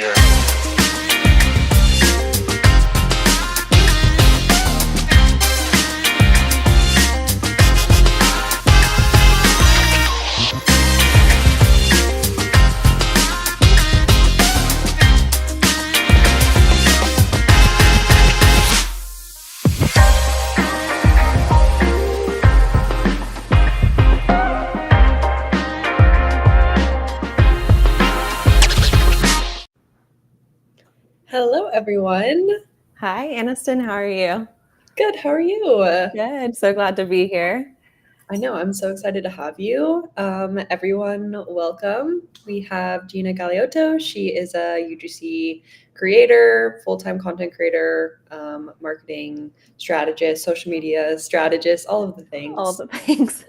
here. Hello, everyone. Hi, Aniston. How are you? Good. How are you? Good. So glad to be here. I know. I'm so excited to have you. Everyone, welcome. We have Gina Galeotto. She is a UGC creator, full-time content creator, marketing strategist, social media strategist, all of the things. All the things.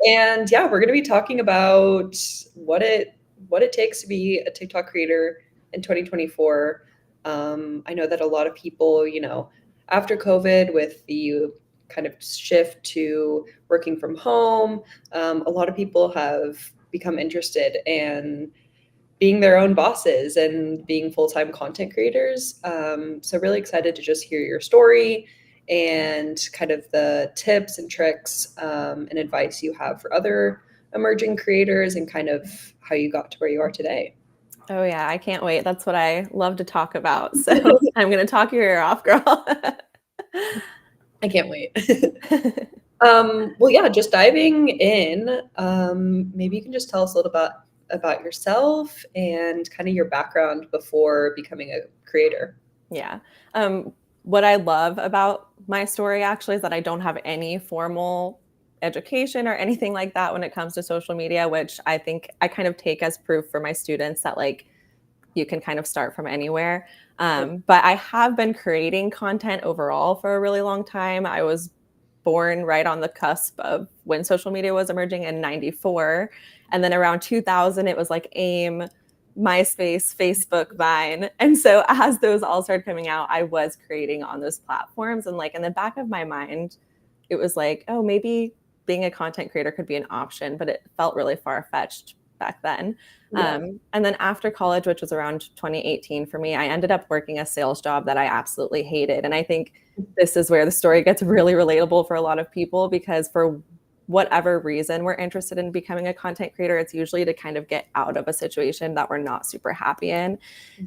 And yeah, we're going to be talking about what it takes to be a TikTok creator in 2024. I know that a lot of people, after COVID, with the kind of shift to working from home, a lot of people have become interested in being their own bosses and being full-time content creators. So really excited to just hear your story and kind of the tips and tricks and advice you have for other emerging creators and kind of how you got to where you are today. Oh, yeah. I can't wait. That's what I love to talk about. So I'm going to talk your ear off, girl. I can't wait. Well, yeah, just diving in, maybe you can just tell us a little bit about yourself and kind of your background before becoming a creator. Yeah. What I love about my story actually is that I don't have any formal education or anything like that when it comes to social media, which I think I kind of take as proof for my students that like you can kind of start from anywhere. But I have been creating content overall for a really long time. I was born right on the cusp of when social media was emerging in 94. And then around 2000, it was like AIM, MySpace, Facebook, Vine. And so as those all started coming out, I was creating on those platforms. And like in the back of my mind, it was like, oh, maybe being a content creator could be an option, but it felt really far-fetched back then. Yeah. And then after college, which was around 2018 for me, I ended up working a sales job that I absolutely hated. And I think this is where the story gets really relatable for a lot of people, because for whatever reason we're interested in becoming a content creator, it's usually to kind of get out of a situation that we're not super happy in.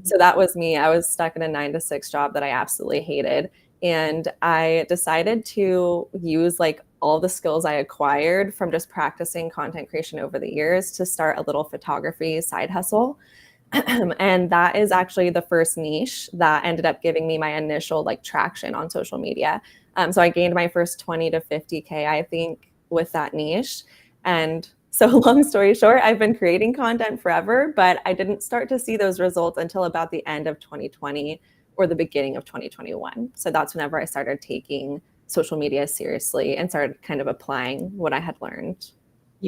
So that was me. I was stuck in a 9-to-6 job that I absolutely hated. And I decided to use like all the skills I acquired from just practicing content creation over the years to start a little photography side hustle. And that is actually the first niche that ended up giving me my initial like traction on social media. So I gained my first 20 to 50K, I think, with that niche. And so long story short, I've been creating content forever, but I didn't start to see those results until about the end of 2020 or the beginning of 2021. So that's whenever I started taking social media seriously and started kind of applying what I had learned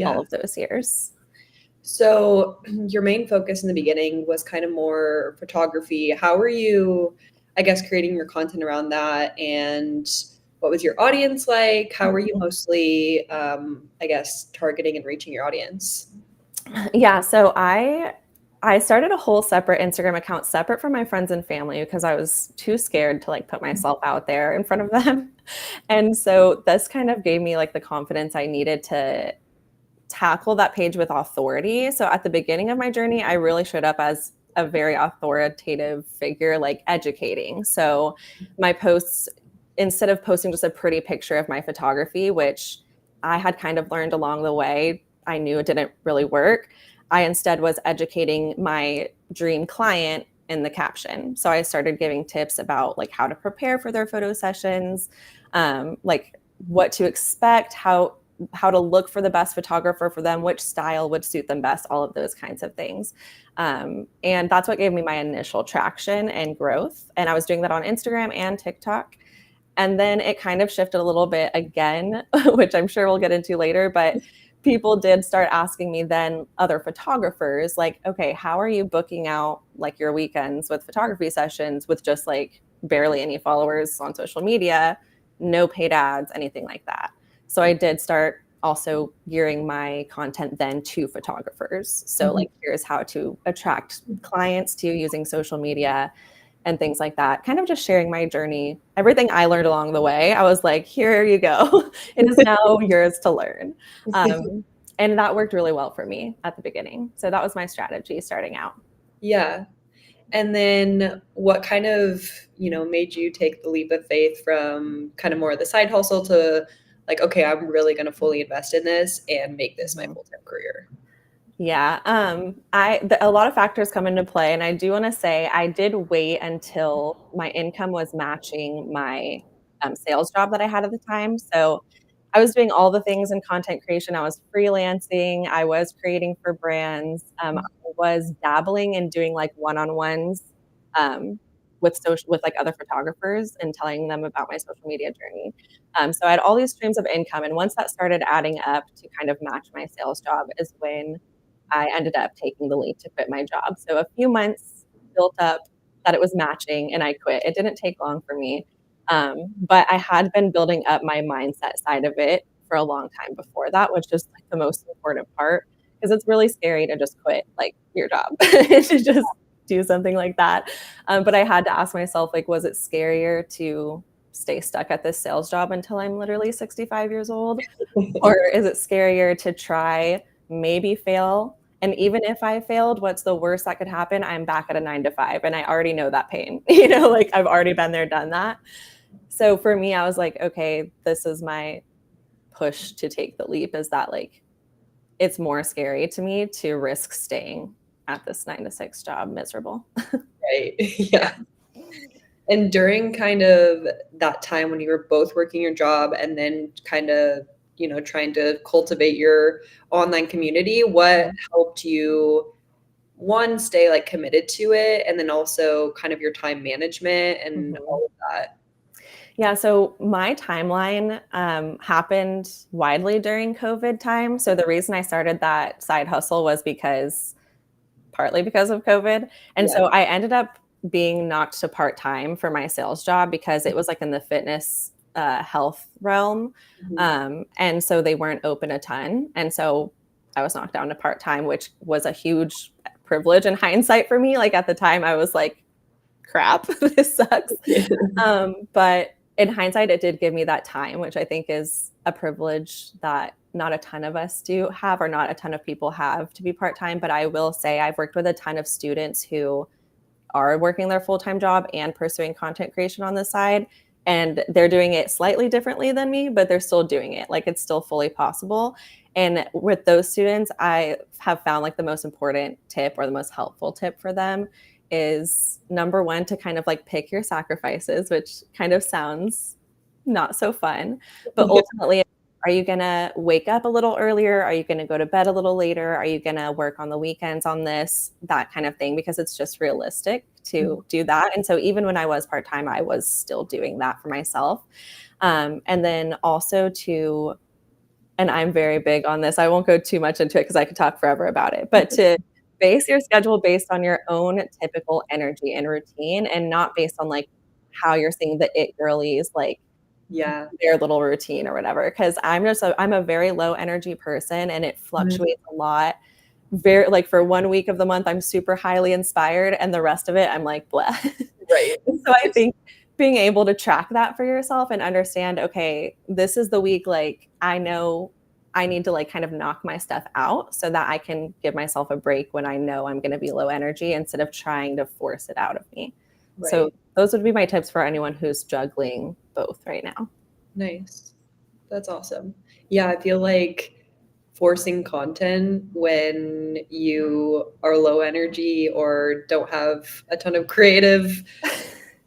all of those years. So your main focus in the beginning was kind of more photography. How were you, I guess, creating your content around that? And what was your audience like? How were you mostly, I guess, targeting and reaching your audience? Yeah, so I started a whole separate Instagram account separate from my friends and family because I was too scared to like put myself out there in front of them. And so this kind of gave me like the confidence I needed to tackle that page with authority. So at the beginning of my journey, I really showed up as a very authoritative figure, like educating. So my posts, instead of posting just a pretty picture of my photography, which I had kind of learned along the way, I knew it didn't really work. I instead was educating my dream client in the caption. So I started giving tips about like how to prepare for their photo sessions, like what to expect, how to look for the best photographer for them, which style would suit them best, all of those kinds of things. And that's what gave me my initial traction and growth. And I was doing that on Instagram and TikTok. And then it kind of shifted a little bit again, which I'm sure we'll get into later, but people did start asking me then, other photographers, like, okay, how are you booking out like your weekends with photography sessions with just like barely any followers on social media, no paid ads, anything like that. So I did start also gearing my content then to photographers. So Mhm. like, here's how to attract clients to you using social media and things like that. Kind of just sharing my journey, everything I learned along the way. I was like, here you go. It is now yours to learn. Um, and that worked really well for me at the beginning. So that was my strategy starting out. Yeah. And then what kind of, made you take the leap of faith from kind of more of the side hustle to like, okay, I'm really going to fully invest in this and make this my Mhm. full-time career? Yeah, a lot of factors come into play, and I do want to say I did wait until my income was matching my sales job that I had at the time. So I was doing all the things in content creation. I was freelancing. I was creating for brands. I was dabbling in doing like one-on-ones um, with like other photographers and telling them about my social media journey. So I had all these streams of income, and once that started adding up to kind of match my sales job, is when I ended up taking the leap to quit my job. So a few months built up that it was matching, and I quit. It didn't take long for me. But I had been building up my mindset side of it for a long time before that, which is like the most important part because it's really scary to just quit like your job to just do something like that. But I had to ask myself, like, was it scarier to stay stuck at this sales job until I'm literally 65 years old? Or is it scarier to try, maybe fail? And even if I failed, what's the worst that could happen? I'm back at a 9 to 5 and I already know that pain. Like I've already been there, done that. So for me, I was like, okay, this is my push to take the leap, is that like it's more scary to me to risk staying at this 9 to 6 job miserable. Right. Yeah. Yeah. And during kind of that time when you were both working your job and then kind of, trying to cultivate your online community, what helped you, one, stay like committed to it, and then also kind of your time management and Mhm. all of that? Yeah, so my timeline happened widely during COVID time. So the reason I started that side hustle was partly because of COVID. And Yeah. so I ended up being knocked to part time for my sales job because it was like in the fitness health realm. Mhm. And so they weren't open a ton. And so I was knocked down to part time, which was a huge privilege in hindsight for me. Like at the time, I was like, crap, this sucks. But in hindsight, it did give me that time, which I think is a privilege that not a ton of us do have, or not a ton of people have, to be part time. But I will say I've worked with a ton of students who are working their full time job and pursuing content creation on the side. And they're doing it slightly differently than me, but they're still doing it. Like it's still fully possible. And with those students, I have found like the most important tip, or the most helpful tip for them, is number one, to kind of like pick your sacrifices, which kind of sounds not so fun. But ultimately, are you going to wake up a little earlier? Are you going to go to bed a little later? Are you going to work on the weekends on this, that kind of thing? Because it's just realistic to do that. And so even when I was part time, I was still doing that for myself. And then also and I'm very big on this, I won't go too much into it because I could talk forever about it, but to base your schedule based on your own typical energy and routine, and not based on like how you're seeing the it girlies like Yeah. their little routine or whatever. Because I'm a very low energy person, and it Mhm. fluctuates a lot. Very like for 1 week of the month, I'm super highly inspired, and the rest of it, I'm like blah. Right. So I think being able to track that for yourself and understand, okay, this is the week, like I know I need to like kind of knock my stuff out so that I can give myself a break when I know I'm going to be low energy, instead of trying to force it out of me. So Right. those would be my tips for anyone who's juggling both right now. Nice. That's awesome. Yeah, I feel like forcing content when you are low energy or don't have a ton of creative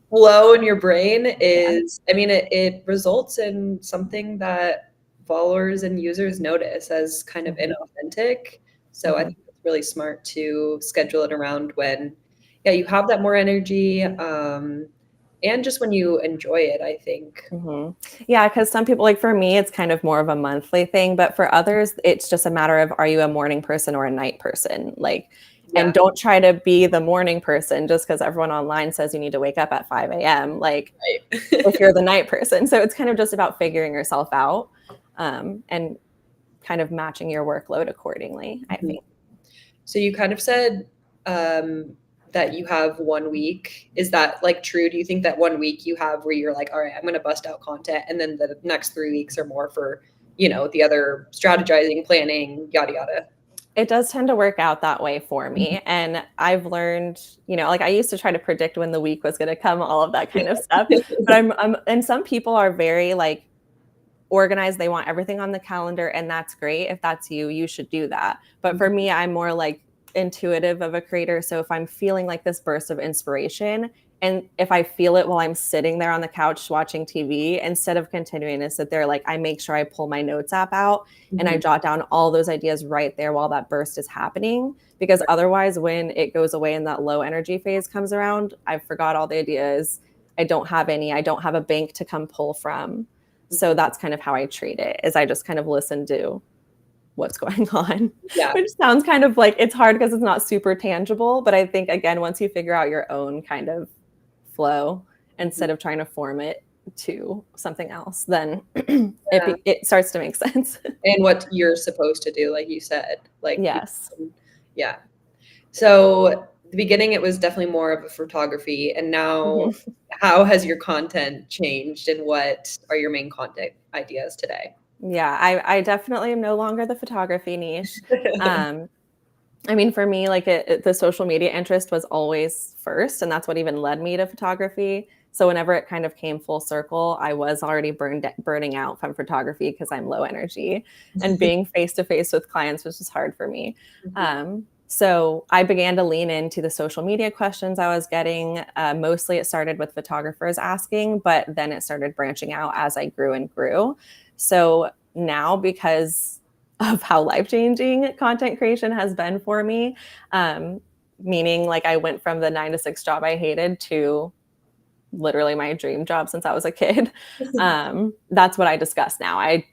flow in your brain Yeah. is, I mean, it results in something that followers and users notice as kind of Mhm. inauthentic. So I Mhm. think it's really smart to schedule it around when, yeah, you have that more energy, and just when you enjoy it, I think. Mhm. Yeah, because some people, like for me, it's kind of more of a monthly thing, but for others, it's just a matter of, are you a morning person or a night person? Like, and Yeah, don't try to be the morning person just because everyone online says you need to wake up at 5 a.m. Like, if right. you're the night person. So it's kind of just about figuring yourself out. And kind of matching your workload accordingly, I Mhm. think. So you kind of said that you have 1 week. Is that like true? Do you think that 1 week you have where you're like, all right, I'm going to bust out content, and then the next 3 weeks are more for, the other strategizing, planning, yada yada? It does tend to work out that way for Mhm. me. And I've learned, like I used to try to predict when the week was going to come, all of that kind of stuff. But and some people are very like organized. They want everything on the calendar, and that's great. If that's you, you should do that. But for me, I'm more like intuitive of a creator. So if I'm feeling like this burst of inspiration, and if I feel it while I'm sitting there on the couch watching TV, instead of continuing to sit there, like I make sure I pull my notes app out and I Mhm. jot down all those ideas right there while that burst is happening. Because otherwise, when it goes away and that low energy phase comes around, I forgot all the ideas. I don't have any. I don't have a bank to come pull from. So that's kind of how I treat it, is I just kind of listen to what's going on, Yeah. which sounds kind of like it's hard because it's not super tangible. But I think, again, once you figure out your own kind of flow Mhm. instead of trying to form it to something else, then Yeah. it starts to make sense. And what you're supposed to do, like you said, like, Yes. yeah. So the beginning, it was definitely more of a photography, and now Mhm. how has your content changed, and what are your main content ideas today? Yeah, I definitely am no longer the photography niche. Um, I mean, for me, like the social media interest was always first, and that's what even led me to photography. So whenever it kind of came full circle, I was already burning out from photography because I'm low energy, and being face to face with clients was just hard for me. Mhm. So I began to lean into the social media questions I was getting. Mostly, it started with photographers asking, but then it started branching out as I grew and grew. So now, because of how life changing content creation has been for me. Um, Meaning, like, I went from the 9 to 6 job I hated to literally my dream job since I was a kid. That's what I discuss now. I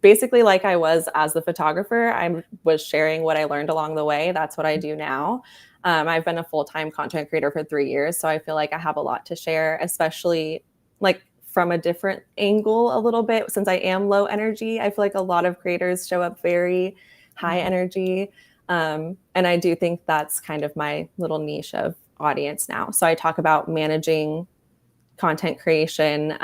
basically, like I was as the photographer, I was sharing what I learned along the way. That's what I do now. I've been a full time content creator for 3 years. So I feel like I have a lot to share, especially like from a different angle a little bit since I am low energy. I feel like a lot of creators show up very high energy. And I do think that's kind of my little niche of audience now. So I talk about managing content creation,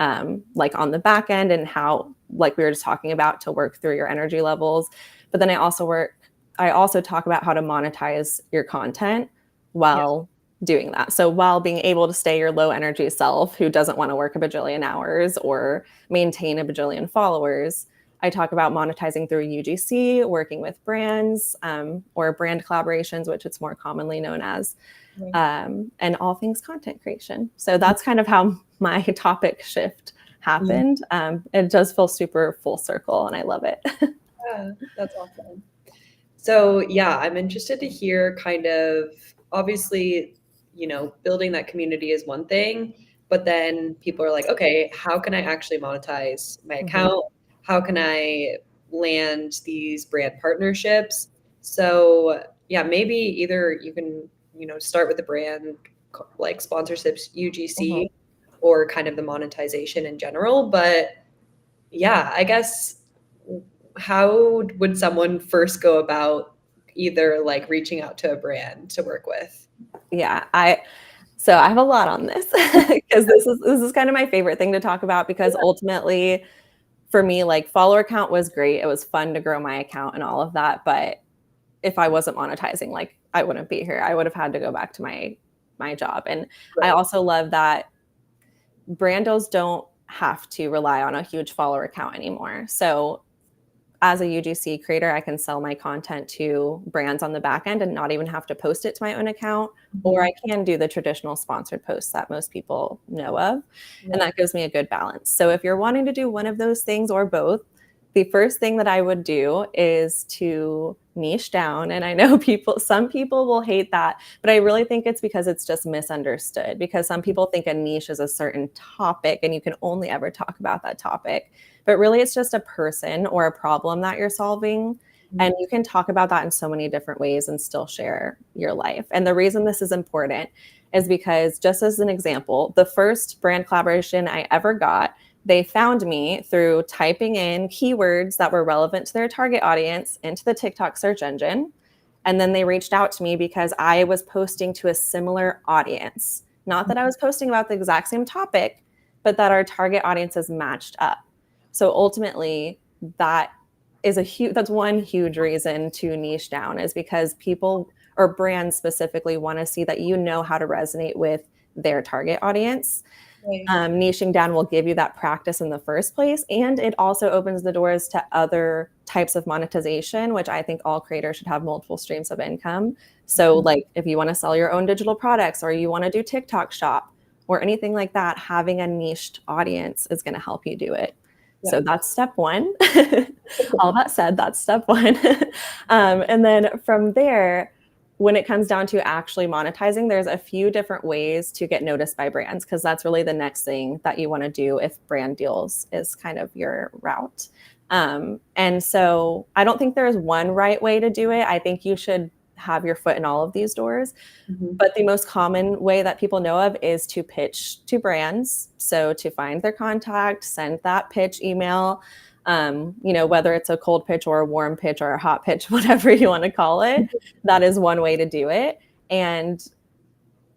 like on the back end, and how, like we were just talking about, to work through your energy levels. But then I also talk about how to monetize your content Yeah. while doing that. So while being able to stay your low energy self who doesn't want to work a bajillion hours or maintain a bajillion followers, I talk about monetizing through UGC, working with brands, or brand collaborations, which it's more commonly known as, Right. and all things content creation. So that's kind of how my topic shift Mhm. happened. It does feel super full circle, and I love it. Yeah, that's awesome. So, yeah, I'm interested to hear kind of, obviously, building that community is one thing, but then people are like, okay, how can I actually monetize my Mhm. account? How can I land these brand partnerships? So, yeah, maybe either you can, start with the brand like sponsorships, Mhm. UGC, or kind of the monetization in general. But yeah, I guess how would someone first go about either like reaching out to a brand to work with? Yeah, I have a lot on this because this is kind of my favorite thing to talk about, because ultimately for me, like, follower count was great. It was fun to grow my account and all of that, but if I wasn't monetizing, like, I wouldn't be here. I would have had to go back to my job. And I Right. also love that brandos don't have to rely on a huge follower account anymore. So as a UGC creator, I can sell my content to brands on the back end and not even have to post it to my own account. Or Mhm. I can do the traditional sponsored posts that most people know of. And Yeah. that gives me a good balance. So if you're wanting to do one of those things or both, the first thing that I would do is to niche down. And I know some people will hate that, but I really think it's because it's just misunderstood. Because some people think a niche is a certain topic and you can only ever talk about that topic. But really, it's just a person or a problem that you're solving. Mhm. And you can talk about that in so many different ways and still share your life. And the reason this is important is because, just as an example, the first brand collaboration I ever got, They found me through typing in keywords that were relevant to their target audience into the TikTok search engine. And then they reached out to me because I was posting to a similar audience. Not that I was posting about the exact same topic, but that our target audiences matched up. So ultimately, that is that's one huge reason to niche down, is because people or brands specifically want to see that you know how to resonate with their target audience. Right. Niching down will give you that practice in the first place, and it also opens the doors to other types of monetization, which I think all creators should have multiple streams of income. So like if you want to sell your own digital products, or you want to do TikTok shop or anything like that, having a niched audience is going to help you do it. Yeah. So that's step one. All that said, that's step one. And then from there, when it comes down to actually monetizing, there's a few different ways to get noticed by brands, because that's really the next thing that you want to do if brand deals is kind of your route. And so I don't think there is one right way to do it. I think you should have your foot in all of these doors. But the most common way that people know of is to pitch to brands. So to find their contact, send that pitch email, whether it's a cold pitch or a warm pitch or a hot pitch, whatever you want to call it, that is one way to do it. And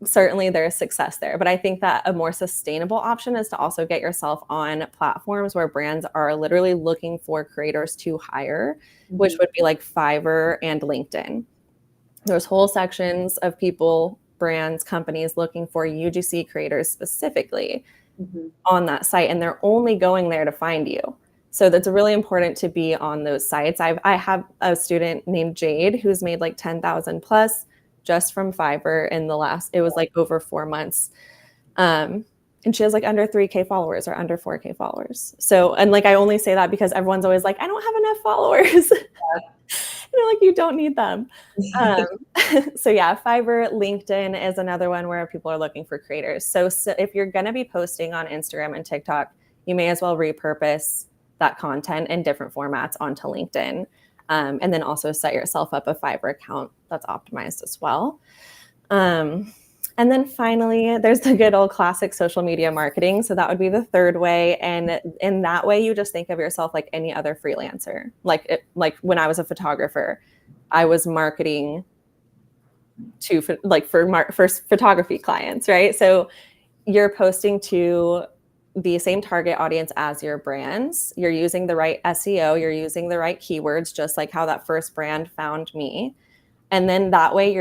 certainly there's success there. But I think that a more sustainable option is to also get yourself on platforms where brands are literally looking for creators to hire, which would be like Fiverr and LinkedIn. There's whole sections of people, brands, companies looking for UGC creators specifically on that site, and they're only going there to find you. So that's really important to be on those sites. I have a student named Jade who's made like 10,000 plus just from Fiverr in it was like over 4 months. And she has like under 3K followers or under 4K followers. So, and like, I only say that because everyone's always like, I don't have enough followers. Like, you don't need them. So yeah, Fiverr, LinkedIn is another one where people are looking for creators. So if you're going to be posting on Instagram and TikTok, you may as well repurpose that content in different formats onto LinkedIn. And then also set yourself up a Fiverr account that's optimized as well. And then finally, there's the good old classic social media marketing. So that would be the third way. And in that way, you just think of yourself like any other freelancer. Like when I was a photographer, I was marketing for photography clients, right? So you're posting to the same target audience as your brands. You're using the right SEO. You're using the right keywords, just like how that first brand found me. And then that way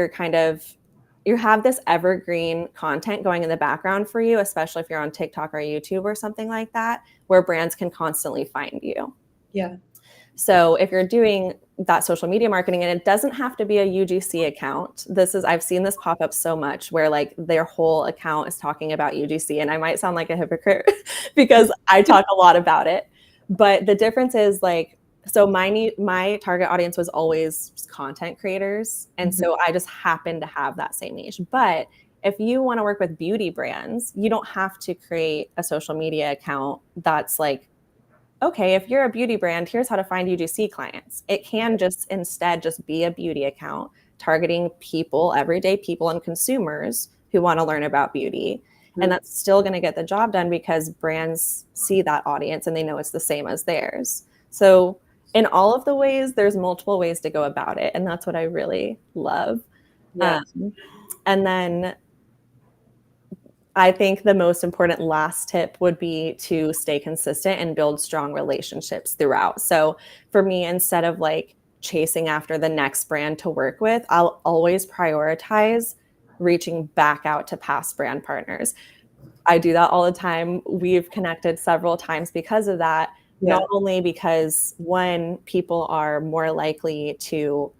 you have this evergreen content going in the background for you, especially if you're on TikTok or YouTube or something like that, where brands can constantly find you. Yeah. So if you're doing that social media marketing, and it doesn't have to be a UGC account. I've seen this pop up so much where like their whole account is talking about UGC, and I might sound like a hypocrite because I talk a lot about it. But the difference is like, so my target audience was always content creators. And so I just happened to have that same niche. But if you want to work with beauty brands, you don't have to create a social media account that's like, okay, if you're a beauty brand, here's how to find UGC clients. It can instead just be a beauty account targeting people, everyday people and consumers who want to learn about beauty. And that's still going to get the job done because brands see that audience and they know it's the same as theirs. So in all of the ways, there's multiple ways to go about it. And that's what I really love. Yeah. And then I think the most important last tip would be to stay consistent and build strong relationships throughout. So for me, instead of like chasing after the next brand to work with, I'll always prioritize reaching back out to past brand partners. I do that all the time. We've connected several times because of that. Yeah. Not only because, one, people are more likely to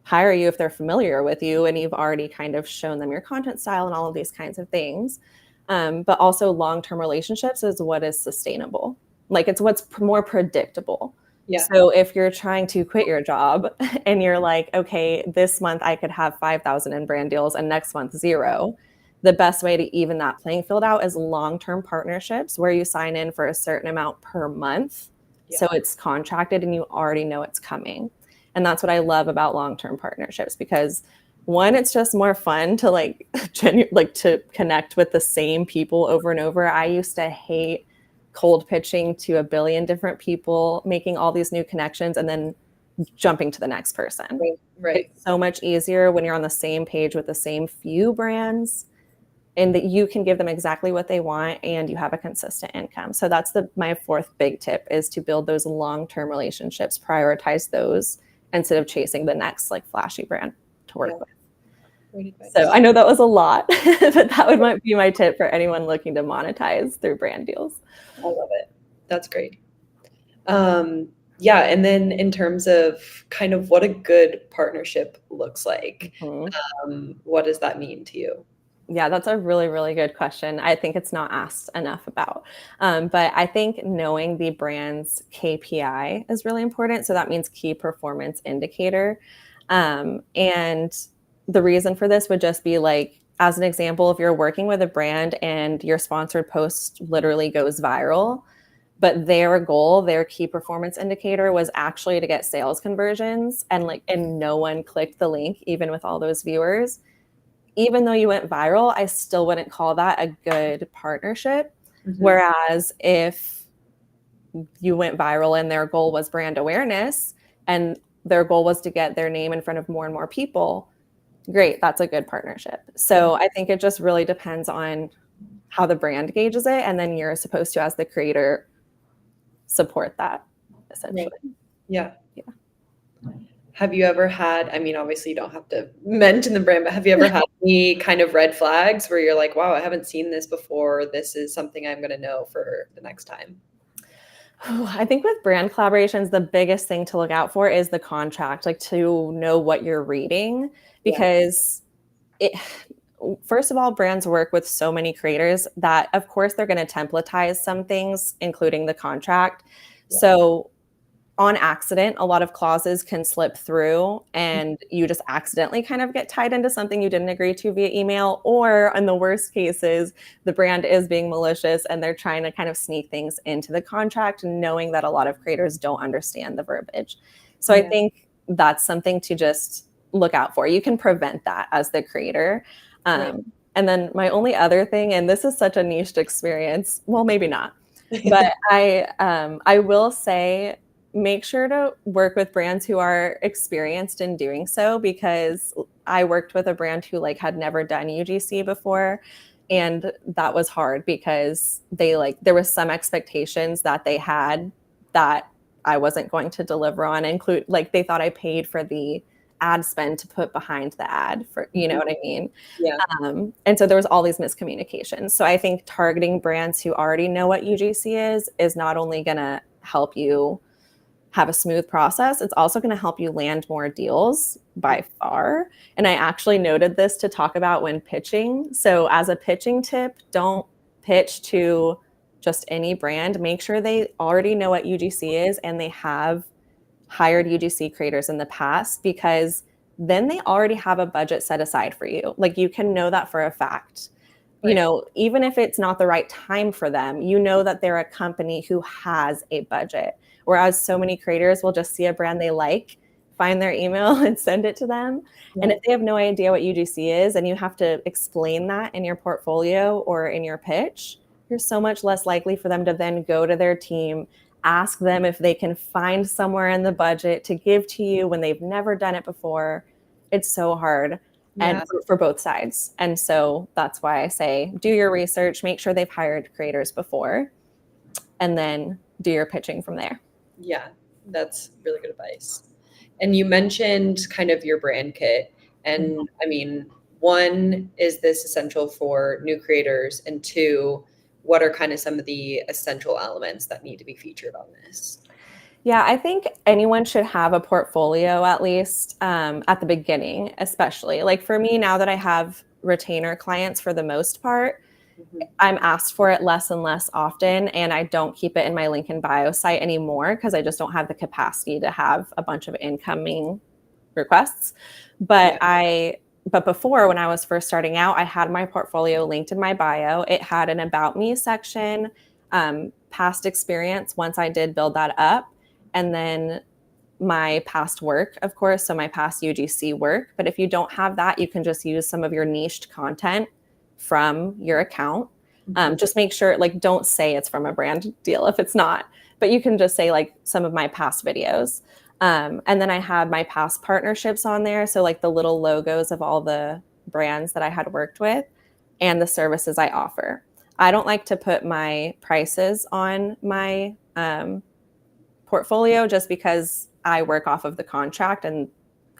hire you if they're familiar with you and you've already kind of shown them your content style and all of these kinds of things, but also long-term relationships is what is sustainable. Like, it's what's more predictable. Yeah. So if you're trying to quit your job and you're like, okay, this month I could have 5,000 in brand deals and next month 0, the best way to even that playing field out is long-term partnerships where you sign in for a certain amount per month. Yeah. So it's contracted and you already know it's coming. And that's what I love about long-term partnerships, because one, it's just more fun to to connect with the same people over and over. I used to hate cold pitching to a billion different people, making all these new connections, and then jumping to the next person. Right. It's so much easier when you're on the same page with the same few brands, and that you can give them exactly what they want and you have a consistent income. So that's my fourth big tip, is to build those long-term relationships, prioritize those instead of chasing the next like flashy brand to work with. Great advice. So I know that was a lot, but that might be my tip for anyone looking to monetize through brand deals. I love it. That's great. Yeah, and then in terms of kind of what a good partnership looks like, what does that mean to you? Yeah, that's a really, really good question. I think it's not asked enough about. But I think knowing the brand's KPI is really important. So that means key performance indicator. And the reason for this would just be like, as an example, if you're working with a brand and your sponsored post literally goes viral, but their goal, their key performance indicator was actually to get sales conversions, and no one clicked the link, even with all those viewers, even though you went viral, I still wouldn't call that a good partnership. Whereas if you went viral and their goal was brand awareness and their goal was to get their name in front of more and more people, great, that's a good partnership. So I think it just really depends on how the brand gauges it, and then you're supposed to, as the creator, support that, essentially. Right. Yeah. Have you ever had, I mean, obviously you don't have to mention the brand, but have you ever had any kind of red flags where you're like, wow, I haven't seen this before. This is something I'm going to know for the next time? I think with brand collaborations, the biggest thing to look out for is the contract, like to know what you're reading, because first of all, brands work with so many creators that of course they're going to templatize some things, including the contract. So on accident, a lot of clauses can slip through and you just accidentally kind of get tied into something you didn't agree to via email. Or in the worst cases, the brand is being malicious and they're trying to kind of sneak things into the contract, knowing that a lot of creators don't understand the verbiage. So I think that's something to just look out for. You can prevent that as the creator. And then my only other thing, and this is such a niched experience, well, maybe not, but I will say, make sure to work with brands who are experienced in doing so, because I worked with a brand who had never done UGC before. And that was hard because there was some expectations that they had that I wasn't going to deliver on, include they thought I paid for the ad spend to put behind the ad, for, you know what I mean? Yeah. And so there was all these miscommunications. So I think targeting brands who already know what UGC is not only going to help you have a smooth process, it's also going to help you land more deals by far. And I actually noted this to talk about when pitching. So as a pitching tip, don't pitch to just any brand. Make sure they already know what UGC is and they have hired UGC creators in the past, because then they already have a budget set aside for you. You can know that for a fact. You know, even if it's not the right time for them, you know that they're a company who has a budget. Whereas so many creators will just see a brand they like, find their email and send it to them. And if they have no idea what UGC is and you have to explain that in your portfolio or in your pitch, you're so much less likely for them to then go to their team, ask them if they can find somewhere in the budget to give to you when they've never done it before. It's so hard. And for both sides. And so that's why I say, do your research, make sure they've hired creators before, and then do your pitching from there. Yeah, that's really good advice. And you mentioned kind of your brand kit. And I mean, one, is this essential for new creators? And two, what are kind of some of the essential elements that need to be featured on this? Yeah, I think anyone should have a portfolio, at least at the beginning, especially. For me, now that I have retainer clients for the most part, I'm asked for it less and less often, and I don't keep it in my link in bio site anymore because I just don't have the capacity to have a bunch of incoming requests. But before, when I was first starting out, I had my portfolio linked in my bio. It had an about me section, past experience once I did build that up, and then my past work, of course, so my past UGC work. But if you don't have that, you can just use some of your niched content from your account. Just make sure, like, don't say it's from a brand deal if it's not, but you can just say like some of my past videos. And then I had my past partnerships on there. So like the little logos of all the brands that I had worked with and the services I offer. I don't like to put my prices on my portfolio just because I work off of the contract and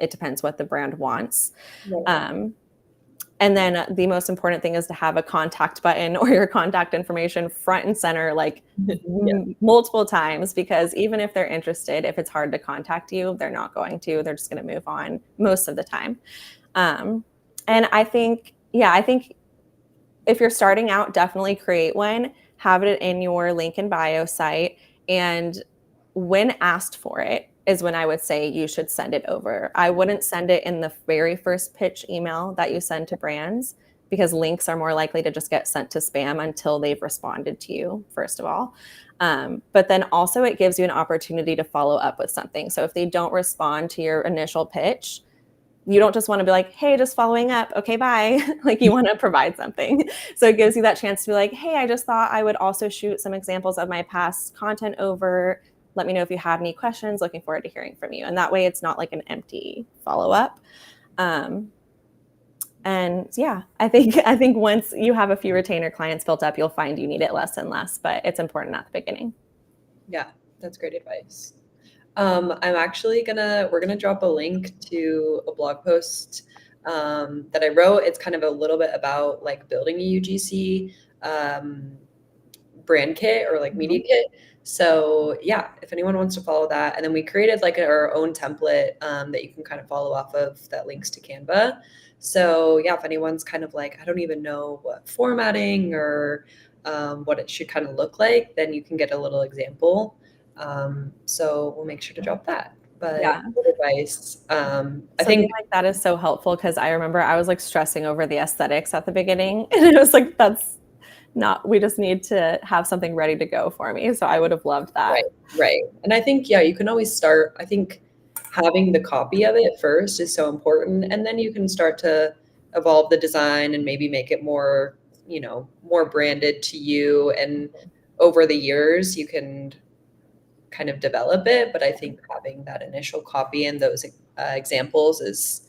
it depends what the brand wants. Right. And then the most important thing is to have a contact button or your contact information front and center, like Yeah. multiple times, because even if they're interested, if it's hard to contact you, they're not going to, they're just going to move on most of the time. And I think if you're starting out, definitely create one, have it in your link in bio site. And when asked for it is when I would say you should send it over. I wouldn't send it in the very first pitch email that you send to brands, because links are more likely to just get sent to spam until they've responded to you, first of all. But then also it gives you an opportunity to follow up with something. So if they don't respond to your initial pitch, you don't just want to be like, hey, just following up. Okay, bye. Like, you want to provide something. So it gives you that chance to be like, hey, I just thought I would also shoot some examples of my past content over. Let me know if you have any questions. Looking forward to hearing from you. And that way it's not like an empty follow-up. And yeah, I think once you have a few retainer clients built up, you'll find you need it less and less, but it's important at the beginning. Yeah, that's great advice. We're gonna drop a link to a blog post that I wrote. It's kind of a little bit about like building a UGC brand kit or like media kit. So yeah, if anyone wants to follow that, and then we created like our own template that you can kind of follow off of that links to Canva. So yeah, if anyone's kind of like, I don't even know what formatting or what it should kind of look like, then you can get a little example. So we'll make sure to drop that. But Yeah. good advice. I Something think like that is so helpful, because I remember I was like stressing over the aesthetics at the beginning, and it was like, that's not, we just need to have something ready to go for me. So I would have loved that. right, right. And I think, yeah, you can always start. I think having the copy of it first is so important. And then you can start to evolve the design and maybe make it more, more branded to you. And over the years, you can kind of develop it. But I think having that initial copy and those examples is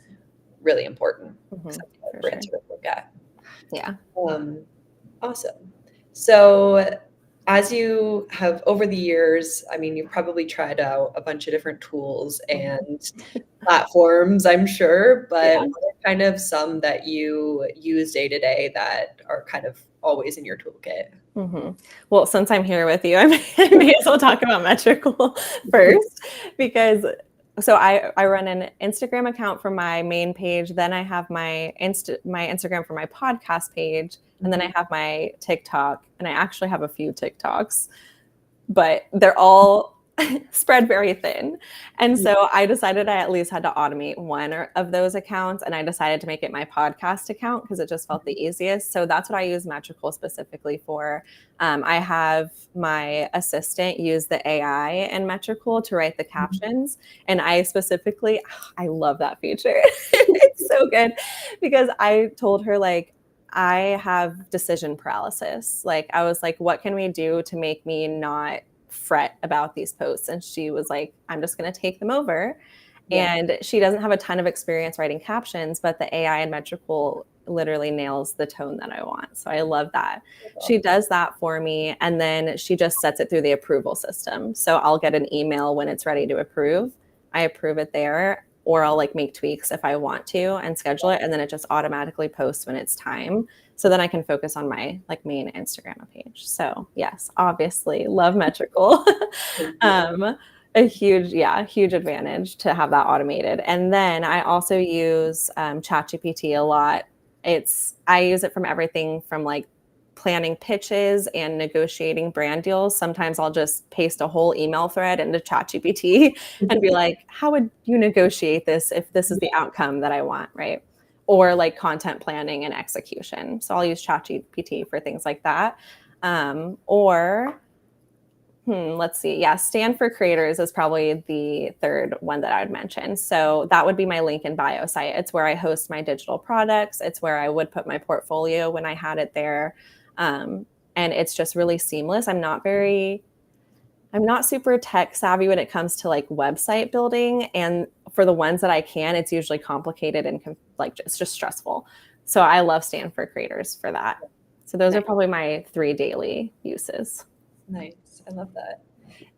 really important. Something that For sure. brands would look at. Yeah. Awesome. So, as you have over the years, I mean, you've probably tried out a bunch of different tools and platforms, I'm sure, but Yeah. what are kind of some that you use day to day that are kind of always in your toolkit? Well, since I'm here with you, I may as well talk about Metrical first, because I run an Instagram account for my main page, then I have my Instagram for my podcast page, and then I have my TikTok, and I actually have a few TikToks, but they're all spread very thin. And so I decided I at least had to automate one of those accounts, and I decided to make it my podcast account because it just felt the easiest. So that's what I use Metrical specifically for. I have my assistant use the AI in Metrical to write the captions, and I love that feature. It's so good, because I told her, like, I have decision paralysis. Like, I was like, what can we do to make me not fret about these posts? And she was like, I'm just going to take them over. Yeah. And she doesn't have a ton of experience writing captions, but the AI in Metrical literally nails the tone that I want. So I love that. She does that for me, and then she just sets it through the approval system. So I'll get an email when it's ready to approve. I approve it there, or I'll like make tweaks if I want to and schedule it, and then it just automatically posts when it's time. So then I can focus on my like main Instagram page. So yes, obviously love Metrical. A huge advantage to have that automated. And then I also use ChatGPT a lot. I use it from everything from like planning pitches and negotiating brand deals. Sometimes I'll just paste a whole email thread into ChatGPT and be like, how would you negotiate this if this is the outcome that I want, right? Or like content planning and execution. So I'll use ChatGPT for things like that. Or Let's see. Yeah, Stand for Creators is probably the third one that I would mention. So that would be my link in bio site. It's where I host my digital products. It's where I would put my portfolio when I had it there. And it's just really seamless. I'm not super tech savvy when it comes to like website building. And for the ones that I can, it's usually complicated and like it's just stressful. So I love Stand for Creators for that. So those are Nice. probably my 3 daily uses. Nice. I love that.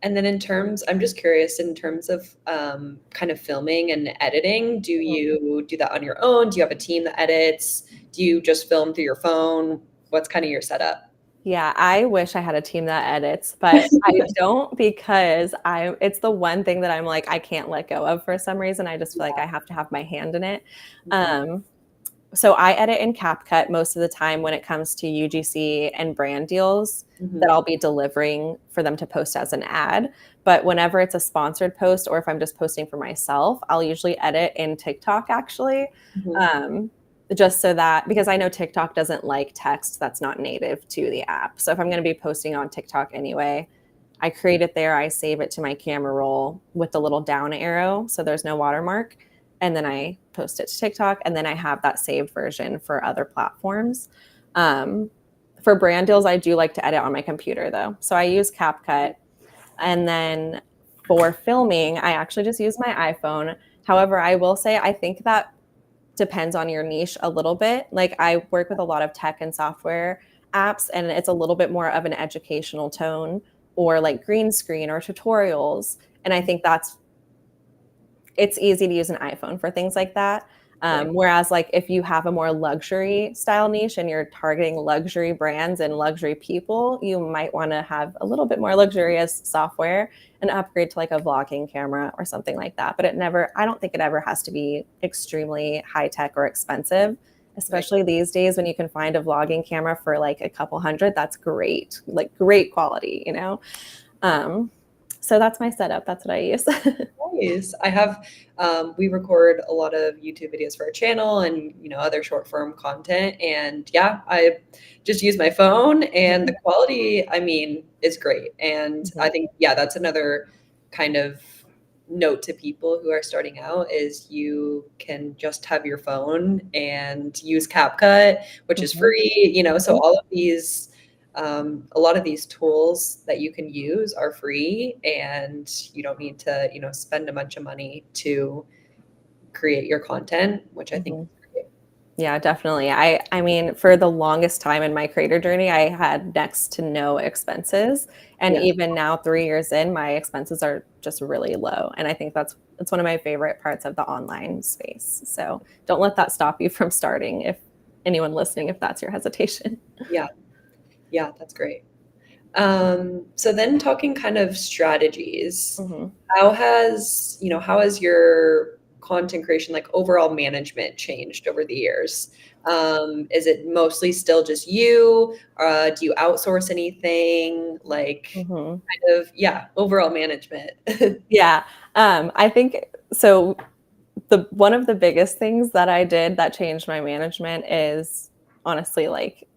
And then I'm just curious in terms of kind of filming and editing, do you do that on your own? Do you have a team that edits? Do you just film through your phone? What's kind of your setup? Yeah, I wish I had a team that edits, but I don't because it's the one thing that I'm like I can't let go of for some reason. I just feel like I have to have my hand in it. Mhm. Um, so I edit in CapCut most of the time when it comes to UGC and brand deals that Mhm. I'll be delivering for them to post as an ad. But whenever it's a sponsored post or if I'm just posting for myself, I'll usually edit in TikTok actually. Mhm. Um, just so that because I know TikTok doesn't like text that's not native to the app. So if I'm going to be posting on TikTok anyway, I create it there, I save it to my camera roll with the little down arrow so there's no watermark and then I post it to TikTok, and then I have that saved version for other platforms. Um, for brand deals, I do like to edit on my computer though. So I use CapCut, and then for filming, I actually just use my iPhone. However, I will say I think that depends on your niche a little bit. Like I work with a lot of tech and software apps, and it's a little bit more of an educational tone or like green screen or tutorials. And I think it's easy to use an iPhone for things like that. Right. Whereas, like, if you have a more luxury style niche and you're targeting luxury brands and luxury people, you might want to have a little bit more luxurious software and upgrade to like a vlogging camera or something like that. But I don't think it ever has to be extremely high tech or expensive, Right. especially these days when you can find a vlogging camera for like a couple hundred. That's great, like great quality, you know? Um, so that's my setup. That's what I use. Nice. We record a lot of YouTube videos for our channel and, other short form content. And yeah, I just use my phone and the quality, I mean, is great. And I Mhm. think, yeah, that's another kind of note to people who are starting out is you can just have your phone and use CapCut, which is Mhm. free, so Mhm. all of these a lot of these tools that you can use are free and you don't need to, spend a bunch of money to create your content, which I think Mhm. is great. Yeah, definitely. I mean, for the longest time in my creator journey, I had next to no expenses. And Yeah. even now, 3 years in, my expenses are just really low. And I think that's one of my favorite parts of the online space. So don't let that stop you from starting if anyone listening, if that's your hesitation. Yeah. Yeah, that's great. So then talking kind of strategies, Mhm. how has your content creation, like overall management changed over the years? Is it mostly still just you? Do you outsource anything? Like Mhm. kind of, yeah, overall management. Yeah. I think so. The one of the biggest things that I did that changed my management is honestly like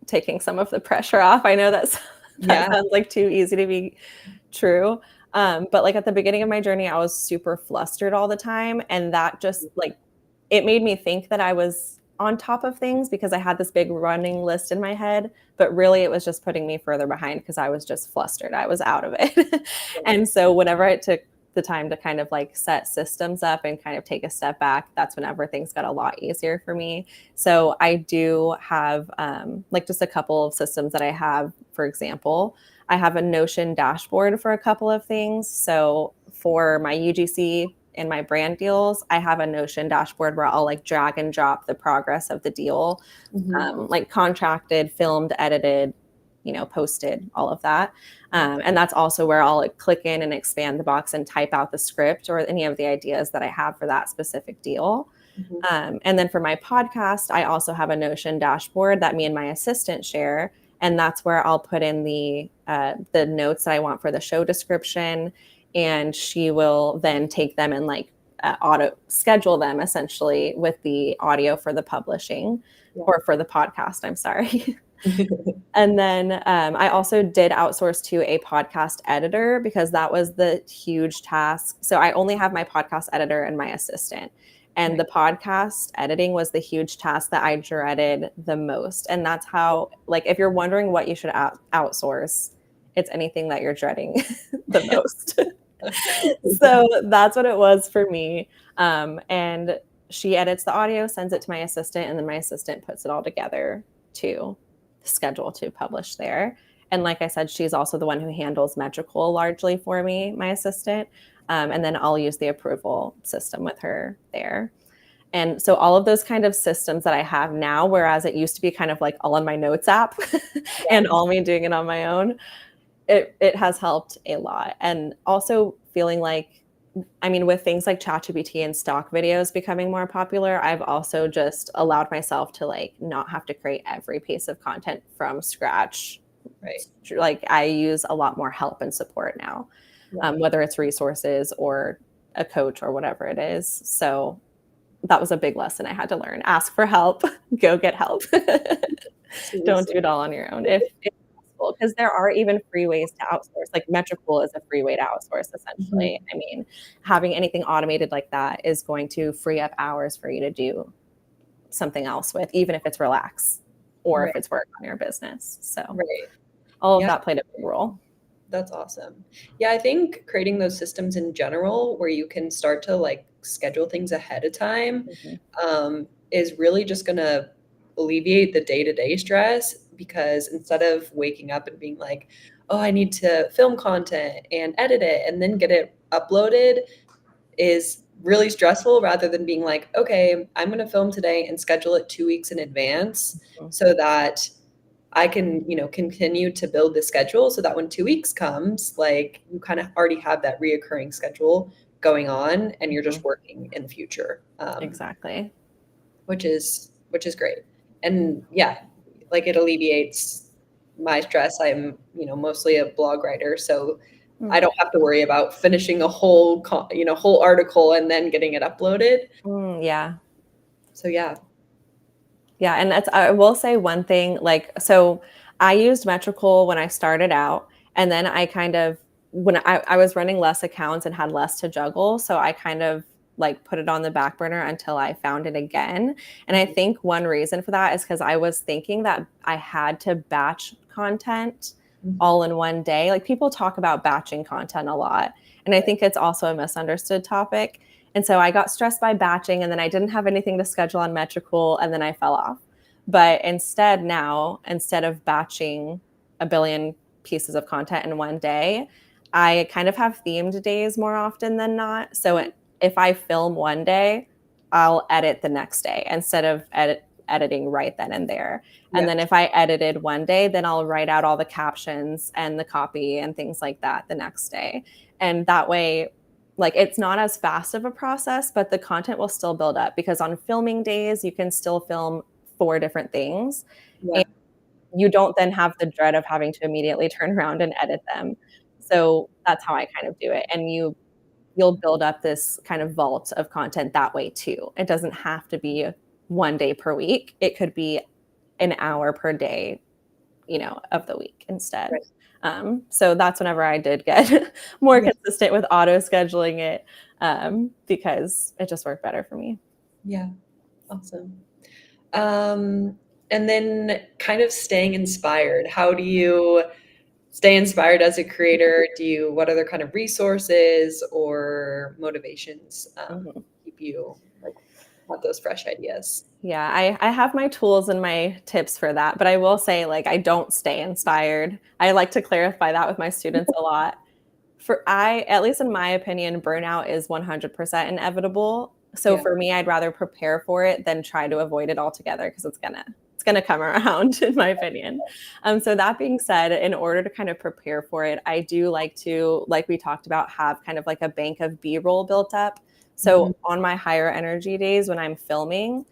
taking some of the pressure off. I know that Yeah. sounds like too easy to be true. But like at the beginning of my journey, I was super flustered all the time. And that just like it made me think that I was on top of things because I had this big running list in my head. But really it was just putting me further behind because I was just flustered. I was out of it. And so whenever I took the time to kind of like set systems up and kind of take a step back, that's whenever things got a lot easier for me. So I do have like just a couple of systems that I have. For example, I have a Notion dashboard for a couple of things. So for my UGC and my brand deals, I have a Notion dashboard where I'll like drag and drop the progress of the deal, Mhm. like contracted, filmed, edited, posted, all of that. And that's also where I'll like click in and expand the box and type out the script or any of the ideas that I have for that specific deal. Mhm. And then for my podcast, I also have a Notion dashboard that me and my assistant share, and that's where I'll put in the notes that I want for the show description, and she will then take them and like auto schedule them essentially with the audio for the publishing Yeah. or for the podcast. I'm sorry. And then I also did outsource to a podcast editor because that was the huge task. So I only have my podcast editor and my assistant. And Right. the podcast editing was the huge task that I dreaded the most. And that's how, like, if you're wondering what you should outsource, it's anything that you're dreading the most. So that's what it was for me. And she edits the audio, sends it to my assistant, and then my assistant puts it all together to schedule to publish there. And like I said, she's also the one who handles Metricool largely for me, my assistant. And then I'll use the approval system with her there. And so all of those kind of systems that I have now, whereas it used to be kind of like all in my notes app and all me doing it on my own, it has helped a lot. And also feeling like, I mean, with things like ChatGPT and stock videos becoming more popular, I've also just allowed myself to like not have to create every piece of content from scratch. Right. Like I use a lot more help and support now, Yeah. whether it's resources or a coach or whatever it is. So that was a big lesson I had to learn. Ask for help, go get help. Don't do it all on your own if possible, because there are even free ways to outsource. Like Metricool is a free way to outsource, essentially. Mhm. I mean, having anything automated like that is going to free up hours for you to do something else with, even if it's relax or if Right. it's work on your business. So Right. all of Yeah. that played a big role. That's awesome. Yeah, I think creating those systems in general where you can start to like schedule things ahead of time Mhm. is really just going to alleviate the day-to-day stress because instead of waking up and being like, oh, I need to film content and edit it and then get it uploaded is really stressful rather than being like, okay, I'm going to film today and schedule it 2 weeks in advance Mhm. so that I can, continue to build the schedule so that when 2 weeks comes, like you kind of already have that reoccurring schedule going on and you're Mhm. just working in the future, Exactly. which is great. And yeah, like it alleviates my stress. I'm, mostly a blog writer, so I Mm. don't have to worry about finishing a whole, whole article and then getting it uploaded. Yeah. So yeah, Yeah, and that's I will say one thing, like, so I used Metricool when I started out, and then I kind of when I was running less accounts and had less to juggle, so I kind of like put it on the back burner until I found it again. And I Mhm. think one reason for that is because I was thinking that I had to batch content Mhm. all in one day. Like people talk about batching content a lot, and I think it's also a misunderstood topic. And so I got stressed by batching, and then I didn't have anything to schedule on Metricool, and then I fell off. But instead, now, instead of batching a billion pieces of content in one day, I kind of have themed days more often than not. So if I film one day, I'll edit the next day instead of editing right then and there. And Yeah, then if I edited one day, then I'll write out all the captions and the copy and things like that the next day. And that way, like it's not as fast of a process, but the content will still build up because on filming days, you can still film four different things. And yeah, you don't then have the dread of having to immediately turn around and edit them. So that's how I kind of do it. And you'll build up this kind of vault of content that way too. It doesn't have to be one day per week. It could be an hour per day, of the week instead. right. So that's whenever I did get more Yeah, consistent with auto scheduling it, because it just worked better for me. yeah, awesome. Um, and then kind of staying inspired. How do you stay inspired as a creator? What other kind of resources or motivations Mhm. keep you like have those fresh ideas? Yeah, I have my tools and my tips for that, but I will say, like, I don't stay inspired. I like to clarify that with my students a lot. At least in my opinion, burnout is 100% inevitable. So Yeah, for me, I'd rather prepare for it than try to avoid it altogether because it's gonna come around, in my opinion. So that being said, in order to kind of prepare for it, I do like to, like we talked about, have kind of like a bank of B-roll built up. mhm, So on my higher energy days when I'm filming,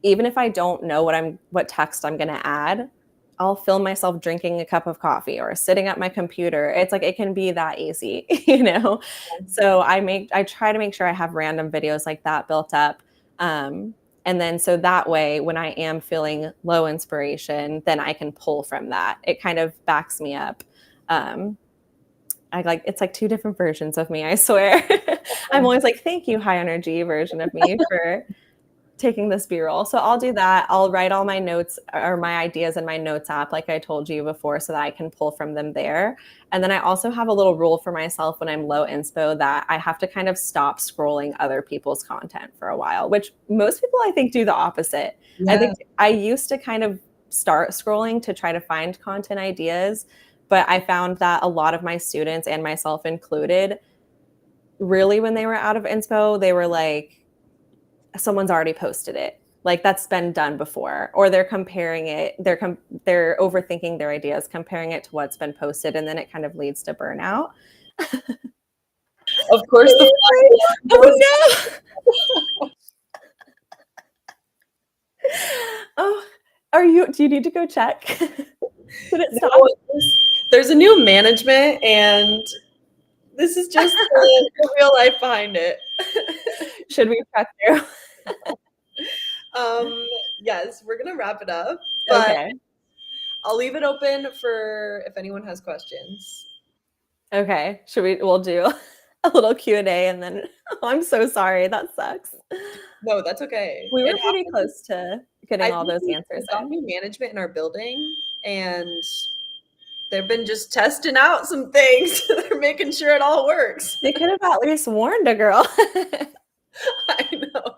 even if I don't know what text I'm gonna add, I'll film myself drinking a cup of coffee or sitting at my computer. It's like it can be that easy, you know? So I try to make sure I have random videos like that built up. And then so that way, when I am feeling low inspiration, then I can pull from that. It kind of backs me up. It's like two different versions of me, I swear. I'm always like, thank you, high energy version of me, for taking this B-roll. So I'll do that. I'll write all my notes or my ideas in my notes app, like I told you before, so that I can pull from them there. And then I also have a little rule for myself when I'm low inspo that I have to kind of stop scrolling other people's content for a while, which most people I think do the opposite. I Yeah. think I used to kind of start scrolling to try to find content ideas, but I found that a lot of my students, and myself included, really when they were out of inspo, they were like, someone's already posted it, like that's been done before, or they're comparing it, they're overthinking their ideas, comparing it to what's been posted, and then it kind of leads to burnout. Of course, the oh no. Oh, do you need to go check? Did it stop? no, there's a new management, and this is just the real life behind it. Should we press through? Yes, we're gonna wrap it up, but Okay. I'll leave it open for if anyone has questions. Okay. We'll do a little Q&A and then I'm so sorry. That sucks. No, that's okay. We were It pretty happens. close to getting I all think those answers we've got in. new management in our building, and they've been just testing out some things. They're making sure it all works. They could have at least warned a girl. I know.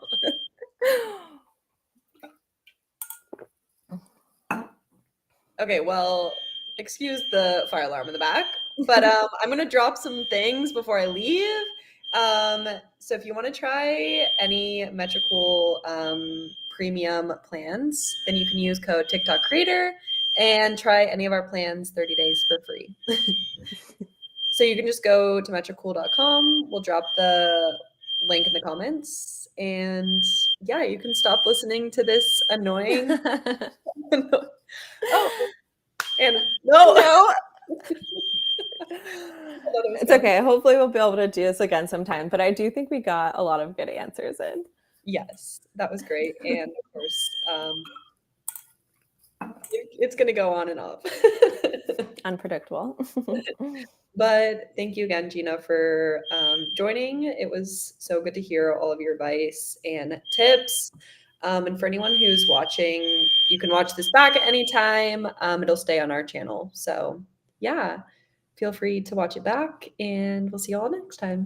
Okay, well, excuse the fire alarm in the back, but I'm gonna drop some things before I leave. So if you want to try any Metricool premium plans, then you can use code TikTok Creator and try any of our plans 30 days for free. So you can just go to metricool.com. We'll drop the link in the comments, and yeah, you can stop listening to this annoying. Oh, and no. No. It's okay. Hopefully we'll be able to do this again sometime, but I do think we got a lot of good answers in. Yes, that was great. And of course, it's going to go on and off. Unpredictable. But thank you again, Gina, for joining. It was so good to hear all of your advice and tips. And for anyone who's watching, you can watch this back at any time. It'll stay on our channel. So yeah, feel free to watch it back, and we'll see you all next time.